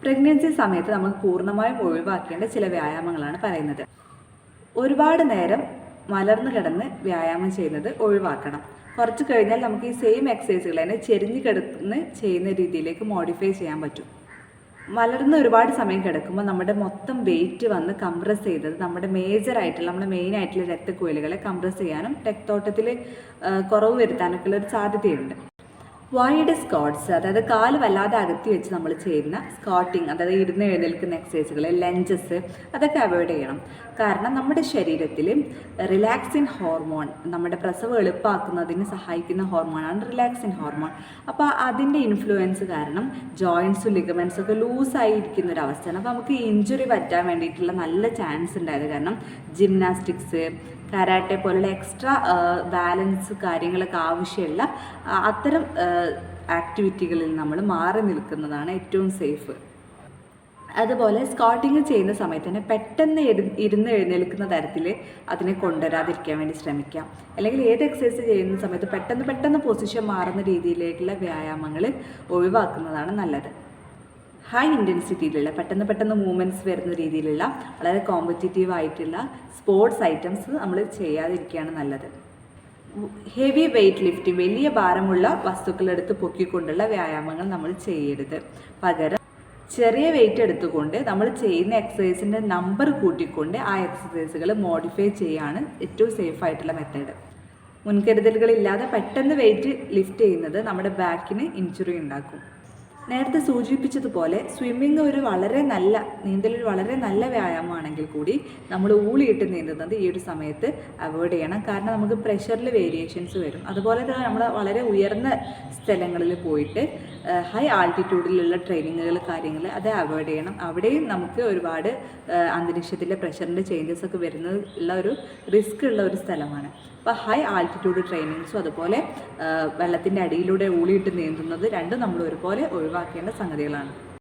Pregnancy സമയത്ത് നമുക്ക് പൂർണ്ണമായും ഒഴിവാക്കേണ്ട ചില വ്യായാമങ്ങളാണ് പറയുന്നത്. ഒരുപാട് നേരം മലർന്നു കിടന്ന് വ്യായാമം ചെയ്യുന്നത് ഒഴിവാക്കണം. കുറച്ച് കഴിഞ്ഞാൽ നമുക്ക് ഈ സെയിം എക്സസൈസുകൾ തന്നെ ചെരിഞ്ഞ് കിടന്ന് ചെയ്യുന്ന രീതിയിലേക്ക് മോഡിഫൈ ചെയ്യാൻ പറ്റും. മലർന്ന് ഒരുപാട് സമയം കിടക്കുമ്പോൾ നമ്മുടെ മൊത്തം വെയിറ്റ് വന്ന് കംപ്രസ് ചെയ്തത് നമ്മുടെ നമ്മുടെ മെയിൻ ആയിട്ടുള്ള രക്തക്കുഴലുകളെ കംപ്രസ് ചെയ്യാനും രക്തോട്ടത്തിൽ കുറവ് വരുത്താനൊക്കെ ഉള്ള ഒരു സാധ്യതയുണ്ട്. വൈഡ് സ്ക്വാട്ട്സ്, അതായത് കാല് വല്ലാതെ അകത്തി വെച്ച് നമ്മൾ ചെയ്യുന്ന സ്ക്വാട്ടിങ്, അതായത് ഇരുന്ന് എഴുന്നേൽക്കുന്ന എക്സസൈസുകൾ, ലഞ്ചസ്, അതൊക്കെ അവോയ്ഡ് ചെയ്യണം. കാരണം നമ്മുടെ ശരീരത്തിൽ റിലാക്സിൻ ഹോർമോൺ, നമ്മുടെ പ്രസവം എളുപ്പമാക്കുന്നതിന് സഹായിക്കുന്ന ഹോർമോണാണ് റിലാക്സിൻ ഹോർമോൺ. അപ്പോൾ അതിൻ്റെ ഇൻഫ്ലുവൻസ് കാരണം ജോയിൻസും ലിഗമെൻസും ഒക്കെ ലൂസായിരിക്കുന്ന ഒരു അവസ്ഥയാണ്. അപ്പോൾ നമുക്ക് ഇഞ്ചുറി പറ്റാൻ വേണ്ടിയിട്ടുള്ള നല്ല ചാൻസ് ഉണ്ടായത് കാരണം ജിംനാസ്റ്റിക്സ്, കരാട്ടെ പോലുള്ള എക്സ്ട്രാ ബാലൻസ് കാര്യങ്ങളൊക്കെ ആവശ്യമുള്ള അത്തരം ആക്ടിവിറ്റികളിൽ നമ്മൾ മാറി നിൽക്കുന്നതാണ് ഏറ്റവും സേഫ്. അതുപോലെ സ്ക്വാട്ടിങ് ചെയ്യുന്ന സമയത്ത് തന്നെ പെട്ടെന്ന് ഇരുന്ന് എഴുന്നേൽക്കുന്ന തരത്തിൽ അതിനെ കൊണ്ടുവരാതിരിക്കാൻ വേണ്ടി ശ്രമിക്കാം. അല്ലെങ്കിൽ ഏത് എക്സസൈസ് ചെയ്യുന്ന സമയത്ത് പെട്ടെന്ന് പൊസിഷൻ മാറുന്ന രീതിയിലേക്കുള്ള വ്യായാമങ്ങൾ ഒഴിവാക്കുന്നതാണ് നല്ലത്. ഹൈ ഇൻറ്റൻസിറ്റിയിലുള്ള പെട്ടെന്ന് മൂവ്മെൻറ്റ്സ് വരുന്ന രീതിയിലുള്ള വളരെ കോമ്പറ്റീറ്റീവ് ആയിട്ടുള്ള സ്പോർട്സ് ഐറ്റംസ് നമ്മൾ ചെയ്യാതിരിക്കുകയാണ് നല്ലത്. ഹെവി വെയ്റ്റ് ലിഫ്റ്റിംഗ്, വലിയ ഭാരമുള്ള വസ്തുക്കളെടുത്ത് പൊക്കിക്കൊണ്ടുള്ള വ്യായാമങ്ങൾ നമ്മൾ ചെയ്യരുത്. പകരം ചെറിയ വെയിറ്റ് എടുത്തുകൊണ്ട് നമ്മൾ ചെയ്യുന്ന എക്സസൈസിൻ്റെ നമ്പർ കൂട്ടിക്കൊണ്ട് ആ എക്സസൈസുകൾ മോഡിഫൈ ചെയ്യുകയാണ് ഏറ്റവും സേഫ് ആയിട്ടുള്ള മെത്തേഡ്. മുൻകരുതലുകളില്ലാതെ പെട്ടെന്ന് വെയിറ്റ് ലിഫ്റ്റ് ചെയ്യുന്നത് നമ്മുടെ ബാക്കിന് ഇഞ്ചുറി ഉണ്ടാക്കും. നേരത്തെ സൂചിപ്പിച്ചതുപോലെ നീന്തൽ ഒരു വളരെ നല്ല വ്യായാമമാണെങ്കിൽ കൂടി നമ്മൾ ഊളിയിട്ട് നീന്തുന്നത് ഈ ഒരു സമയത്ത് അവോയ്ഡ് ചെയ്യണം. കാരണം നമുക്ക് പ്രഷറിൽ വേരിയേഷൻസ് വരും. അതുപോലെ തന്നെ നമ്മൾ വളരെ ഉയർന്ന സ്ഥലങ്ങളിൽ പോയിട്ട് ഹൈ ആൾട്ടിറ്റ്യൂഡിലുള്ള കാര്യങ്ങൾ അത് അവോയ്ഡ് ചെയ്യണം. അവിടെയും നമുക്ക് ഒരുപാട് അന്തരീക്ഷത്തിലെ പ്രഷറിൻ്റെ ചേഞ്ചസ് ഒക്കെ വരുന്നുള്ള ഒരു റിസ്ക് ഉള്ള ഒരു സ്ഥലമാണ്. അപ്പോൾ ഹൈ ആൾട്ടിറ്റ്യൂഡ് ട്രെയിനിങ്സും അതുപോലെ വെള്ളത്തിൻ്റെ അടിയിലൂടെ ഊളിയിട്ട് നീന്തുന്നത് രണ്ടും നമ്മൾ ഒരുപോലെ ഒഴിവാക്കേണ്ട സംഗതികളാണ്.